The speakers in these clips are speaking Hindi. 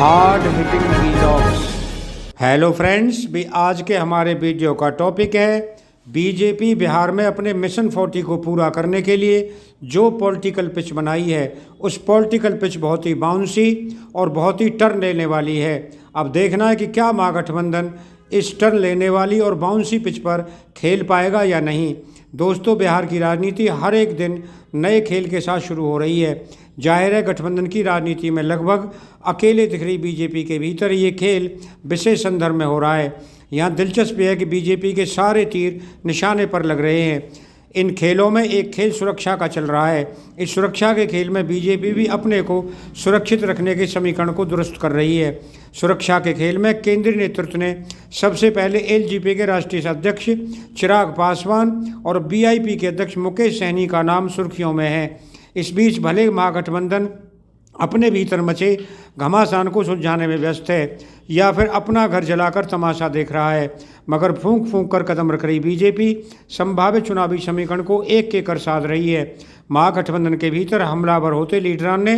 Hard hitting vlogs. Hello friends, भी आज के हमारे वीडियो का टॉपिक है बीजेपी बिहार में अपने मिशन 40 को पूरा करने के लिए जो पॉलिटिकल पिच बनाई है, उस पॉलिटिकल पिच बहुत ही बाउंसी और बहुत ही टर्न लेने वाली है। अब देखना है कि क्या महागठबंधन इस टर्न लेने वाली और बाउंसी पिच पर खेल पाएगा या नहीं। दोस्तों, बिहार की राजनीति हर एक दिन नए खेल के साथ शुरू हो रही है। जाहिर है, गठबंधन की राजनीति में लगभग अकेले दिख रही बीजेपी के भीतर ये खेल विशेष संदर्भ में हो रहा है। यहाँ दिलचस्प है कि बीजेपी के सारे तीर निशाने पर लग रहे हैं। इन खेलों में एक खेल सुरक्षा का चल रहा है। इस सुरक्षा के खेल में बीजेपी भी अपने को सुरक्षित रखने के समीकरण को दुरुस्त कर रही है। सुरक्षा के खेल में केंद्रीय नेतृत्व ने सबसे पहले एलजेपी के राष्ट्रीय अध्यक्ष चिराग पासवान और बीआईपी के अध्यक्ष मुकेश सहनी का नाम सुर्खियों में है। इस बीच भले महागठबंधन अपने भीतर मचे घमासान को सुलझाने में व्यस्त है या फिर अपना घर जलाकर तमाशा देख रहा है, मगर फूंक फूंक कर कदम रख रही बीजेपी संभावित चुनावी समीकरण को एक के कर साध रही है। महागठबंधन के भीतर हमलावर होते लीडरान ने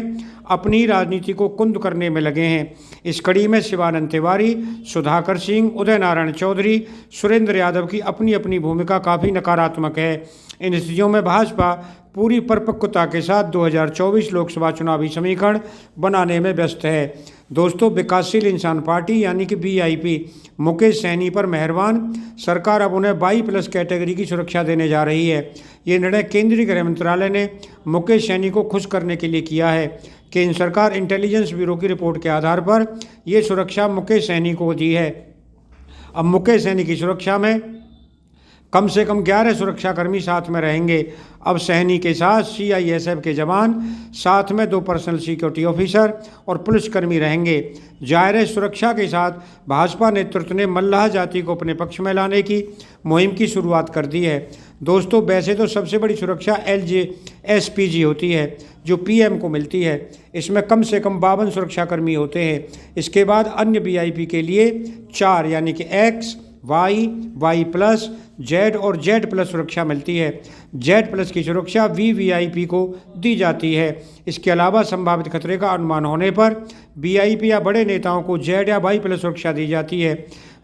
अपनी राजनीति को कुंद करने में लगे हैं। इस कड़ी में शिवानंद तिवारी, सुधाकर सिंह, उदय नारायण चौधरी, सुरेंद्र यादव की अपनी अपनी भूमिका काफ़ी नकारात्मक है। इन स्थितियों में भाजपा पूरी परिपक्वता के साथ 2024 लोकसभा चुनावी समीकरण बनाने में व्यस्त है। दोस्तों, विकासशील इंसान पार्टी यानी कि बीआईपी मुकेश सहनी पर मेहरबान सरकार अब उन्हें 22+ कैटेगरी की सुरक्षा देने जा रही है। ये निर्णय केंद्रीय गृह मंत्रालय ने मुकेश सहनी को खुश करने के लिए किया है। केंद्र सरकार इंटेलिजेंस ब्यूरो की रिपोर्ट के आधार पर यह सुरक्षा मुकेश सहनी को दी है। अब मुकेश सहनी की सुरक्षा में कम से कम 11 सुरक्षाकर्मी साथ में रहेंगे। अब सहनी के साथ सीआईएसएफ के जवान, साथ में 2 पर्सनल सिक्योरिटी ऑफिसर और पुलिसकर्मी रहेंगे। जाहिर है, सुरक्षा के साथ भाजपा नेतृत्व ने मल्लाह जाति को अपने पक्ष में लाने की मुहिम की शुरुआत कर दी है। दोस्तों, वैसे तो सबसे बड़ी सुरक्षा LJSPG होती है जो PM को मिलती है। इसमें कम से कम 52 सुरक्षाकर्मी होते हैं। इसके बाद अन्य बीआईपी के लिए 4 यानी कि X, Y, Y+, Z और Z+ सुरक्षा मिलती है। Z+ की सुरक्षा VVIP को दी जाती है। इसके अलावा संभावित खतरे का अनुमान होने पर बीआईपी या बड़े नेताओं को Z या Y+ सुरक्षा दी जाती है।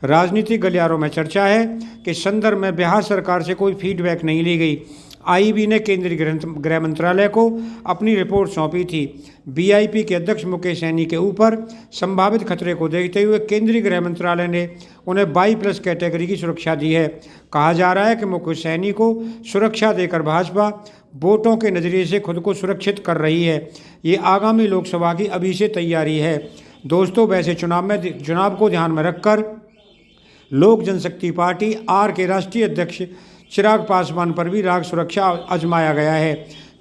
राजनीतिक गलियारों में चर्चा है कि इस संदर्भ में बिहार सरकार से कोई फीडबैक नहीं ली गई। आईबी ने केंद्रीय गृह मंत्रालय को अपनी रिपोर्ट सौंपी थी। बीआईपी के अध्यक्ष मुकेश सहनी के ऊपर संभावित खतरे को देखते हुए केंद्रीय गृह मंत्रालय ने उन्हें 22+ कैटेगरी की सुरक्षा दी है। कहा जा रहा है कि मुकेश सहनी को सुरक्षा देकर भाजपा वोटों के नज़रिए से खुद को सुरक्षित कर रही है। ये आगामी लोकसभा की अभी से तैयारी है। दोस्तों, वैसे चुनाव को ध्यान में रखकर लोक जनशक्ति पार्टी R के राष्ट्रीय अध्यक्ष चिराग पासवान पर भी राग सुरक्षा आजमाया गया है।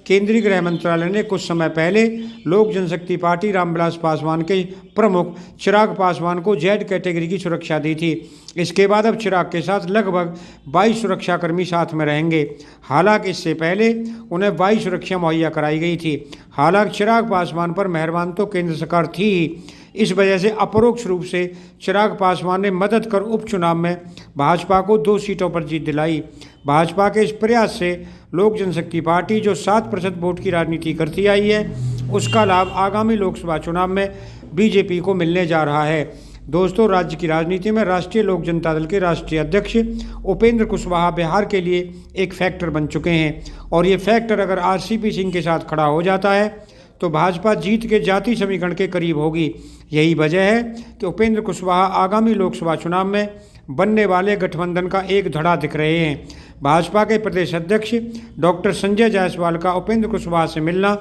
केंद्रीय गृह मंत्रालय ने कुछ समय पहले लोक जनशक्ति पार्टी रामविलास पासवान के प्रमुख चिराग पासवान को Z कैटेगरी की सुरक्षा दी थी। इसके बाद अब चिराग के साथ लगभग 22 सुरक्षाकर्मी साथ में रहेंगे। हालांकि इससे पहले उन्हें 22 सुरक्षा मुहैया कराई गई थी। हालांकि चिराग पासवान पर मेहरबान तो केंद्र सरकार थी ही। इस वजह से अपरोक्ष रूप से चिराग पासवान ने मदद कर उपचुनाव में भाजपा को 2 सीटों पर जीत दिलाई। भाजपा के इस प्रयास से लोक जनशक्ति पार्टी जो 7% वोट की राजनीति करती आई है, उसका लाभ आगामी लोकसभा चुनाव में बीजेपी को मिलने जा रहा है। दोस्तों, राज्य की राजनीति में राष्ट्रीय लोक जनता दल के राष्ट्रीय अध्यक्ष उपेंद्र कुशवाहा बिहार के लिए एक फैक्टर बन चुके हैं और ये फैक्टर अगर RCP सिंह के साथ खड़ा हो जाता है तो भाजपा जीत के जाति समीकरण के करीब होगी। यही वजह है कि उपेंद्र कुशवाहा आगामी लोकसभा चुनाव में बनने वाले गठबंधन का एक धड़ा दिख रहे हैं। भाजपा के प्रदेश अध्यक्ष डॉक्टर संजय जायसवाल का उपेंद्र कुशवाहा से मिलना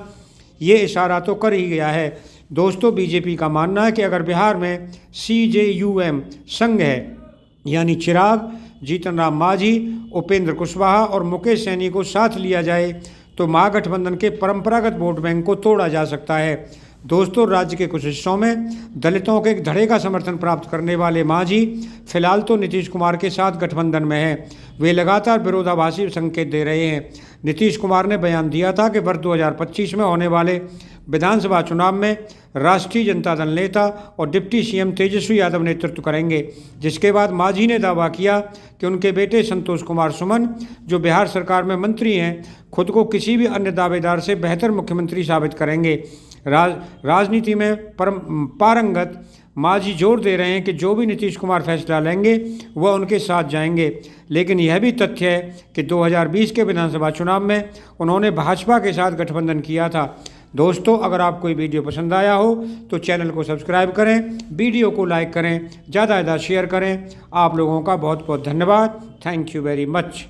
ये इशारा तो कर ही गया है। दोस्तों, बीजेपी का मानना है कि अगर बिहार में CJUM संघ है यानी चिराग, जीतन राम मांझी, उपेंद्र कुशवाहा और मुकेश सहनी को साथ लिया जाए तो महागठबंधन के परंपरागत वोट बैंक को तोड़ा जा सकता है। दोस्तों, राज्य के कुछ हिस्सों में दलितों के एक धड़े का समर्थन प्राप्त करने वाले मांझी फिलहाल तो नीतीश कुमार के साथ गठबंधन में हैं। वे लगातार विरोधाभासी संकेत दे रहे हैं। नीतीश कुमार ने बयान दिया था कि वर्ष 2025 में होने वाले विधानसभा चुनाव में राष्ट्रीय जनता दल नेता और डिप्टी सीएम तेजस्वी यादव नेतृत्व करेंगे। जिसके बाद मांझी ने दावा किया कि उनके बेटे संतोष कुमार सुमन, जो बिहार सरकार में मंत्री हैं, खुद को किसी भी अन्य दावेदार से बेहतर मुख्यमंत्री साबित करेंगे। राजनीति में पारंगत मांझी जोर दे रहे हैं कि जो भी नीतीश कुमार फैसला लेंगे वह उनके साथ जाएंगे। लेकिन यह भी तथ्य है कि 2020 के विधानसभा चुनाव में उन्होंने भाजपा के साथ गठबंधन किया था। दोस्तों, अगर आपको ये वीडियो पसंद आया हो तो चैनल को सब्सक्राइब करें, वीडियो को लाइक करें, ज़्यादा से ज़्यादा शेयर करें। आप लोगों का बहुत बहुत धन्यवाद। Thank you very much.